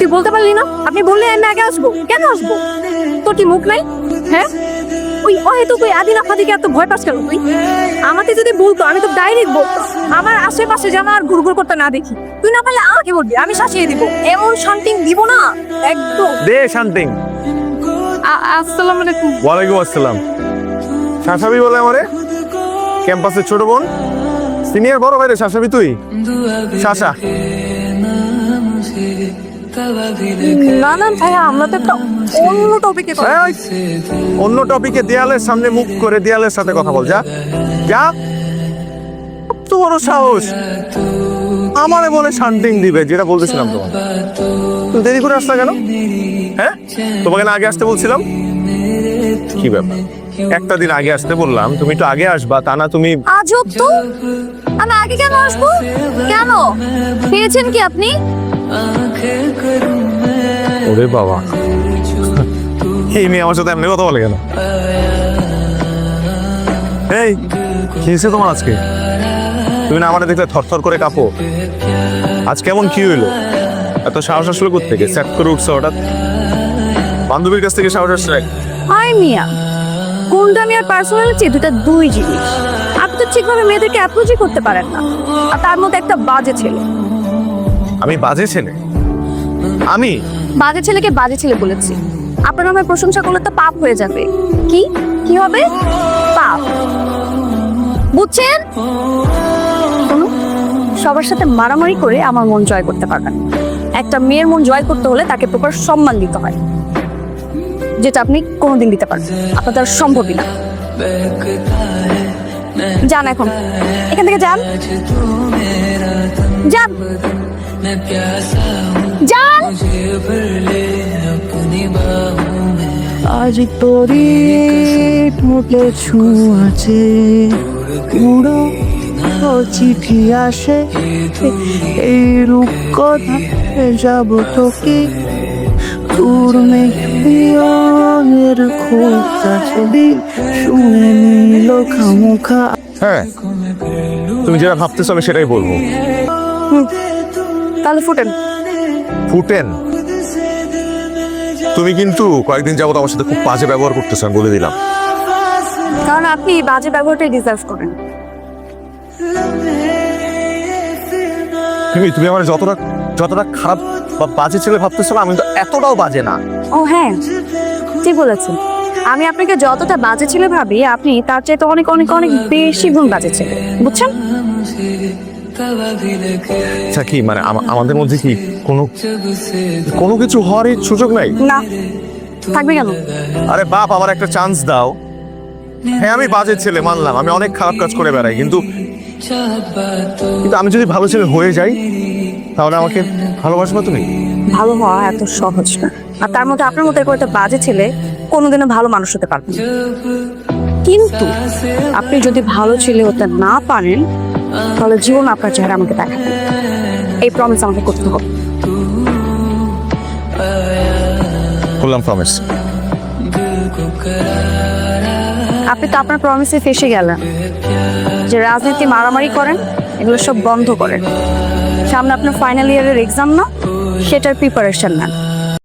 তুই বলতে পারলি না? আপনি বললে আমি আগে আসবো। কেন আসবো? তোর কি মুখ নাই? হ্যাঁ, ওই হয়তো তুই আদিন আপনাদেরকে এত ভয় পাস কেন তুই? আমাকে যদি বলতো আমি তো ডাইরেক্ট বলতাম, আমার আশেপাশে যেন আর ঘুরঘুর করতে না দেখি। তুই না পারলে আমাকে বলবি, আমি শাসিয়ে দিব। এমন শান্তিং দিব না একদম। দে শান্তিং। আসসালামু আলাইকুম। ওয়ালাইকুম আসসালাম। শাসাবি বলে আমারে? ক্যাম্পাসের ছোট বোন, সিনিয়র বড় ভাই রে শাসাবি তুই? শাসা না না ভাইয়া, আমরা তো একটা অন্য টপিকে কথা। এই, অন্য টপিকে দেয়ালের সামনে মুখ করে দেয়ালের সাথে কথা বল। যা যা, কত বড় সাহস আমারে বলে শান্তিং দিবে, যেটা বলতেছিলাম তোমার। তুমি দেরি করে আসলা কেন? হ্যাঁ, তোমাকে না আগে আসতে বলছিলাম? কি ব্যাপার, একটা দিন আগে আসতে বললাম, তুমি তো আগে আসবা, তা না তুমি। আজব তো, আমি আগে কেন আসবো? কেন পেয়েছেন কি আপনি? ওরে বাবা, এই মেয়ে আমার সাথে এমনি কথা বলে কেন? এই, কি হয়েছে তোমার আজকে? তুমি না আমাদের দেখলে থরথর করে কাঁপো। আজ কেমন কি হইলো? এত সাহস আসলো কোত্থেকে? সেট করে উঠছে হঠাৎ? বান্ধবীর কাছ থেকে সাহস আসছে? হাই মিয়া, গুন্ডামি আর পার্সোনালিটি দুটা দুই জিনিস। আপনি তো ঠিকভাবে মেয়েদেরকে অ্যাপ্রোচই করতে পারেন না, আর তার মধ্যে একটা বাজে ছেলে। আমি বাজে ছেলে? আমি বাজে ছেলেকে বাজে ছেলে বলেছি। আপনার নামে প্রশংসা করলে তো পাপ হয়ে যাবে। কি কি হবে? পাপ, বুঝছেন? শুনুন, সবার সাথে মারামারি করে আমার মন জয় করতে পারবেন। একটা মেয়ের মন জয় করতে হলে তাকে প্রপার সম্মান দিতে হয়, যেটা আপনি কোনোদিন দিতে পারবেন। আপনার তার সম্ভবই না। যান এখন এখান থেকে, যান যান যান। আজ তোরি মুখে ছুঁয়াছে উড়ো চিঠি আসে এই রূপ কথা যাব তোকে তোর মেঘের খোঁজা ছবি শুনে নিল খামোখা। হ্যাঁ, তুমি যেটা ভাবতেছো আমি সেটাই বলবো। তাহলে ফুটেন। ফুটেন? তুমি কিন্তু কয়েকদিন যাবত আমার সাথে খুব বাজে ব্যবহার করতেছো, আমি বলে দিলাম। কারণ আপনি বাজে ব্যবহারটাই ডিজার্ভ করেন। তুমি আমার যতটা খারাপ বা বাজে ছেলে ভাবতেছো না, আমি তো এতটাও বাজে না। ও হ্যাঁ, ঠিক বলেছেন। আমি আপনাকে যতটা বাজে ছেলে ভাবি, আপনি তার চাইতে অনেক অনেক অনেক বেশি গুণ বাজে ছেলে, বুঝছেন? আচ্ছা, কি মানে আমাদের মধ্যে কি কোনো কিছু হওয়ারই সুযোগ নাই? না, থাকবে কেন? আরে বাপ, আমার একটা চান্স দাও। হ্যাঁ, আমি বাজে ছেলে মানলাম, আমি অনেক খারাপ কাজ করে বেড়াই, কিন্তু আমি যদি ভালো ছেলে হয়ে যাই, তাহলে আমাকে ভালোবাসবা তুমি? ভালো হওয়া এত সহজ না, আর তার মধ্যে আপনার মতো একটা বাজে ছেলে কোনোদিনও ভালো মানুষ হতে পারবে না। কিন্তু আপনি যদি ভালো ছেলে হতে না পারেন, তাহলে জীবন আপনার চেহারা আমাকে দেখাবেন। এই প্রমিস আমাকে করতে হবে। করলাম প্রমিস। আপনি তো আপনার প্রমিসে ফেসে গেলেন। যে রাজনীতি মারামারি করেন, এগুলো সব বন্ধ করেন। সামনে আপনার ফাইনাল ইয়ারের এক্সাম না, সেটার প্রিপারেশন নেন।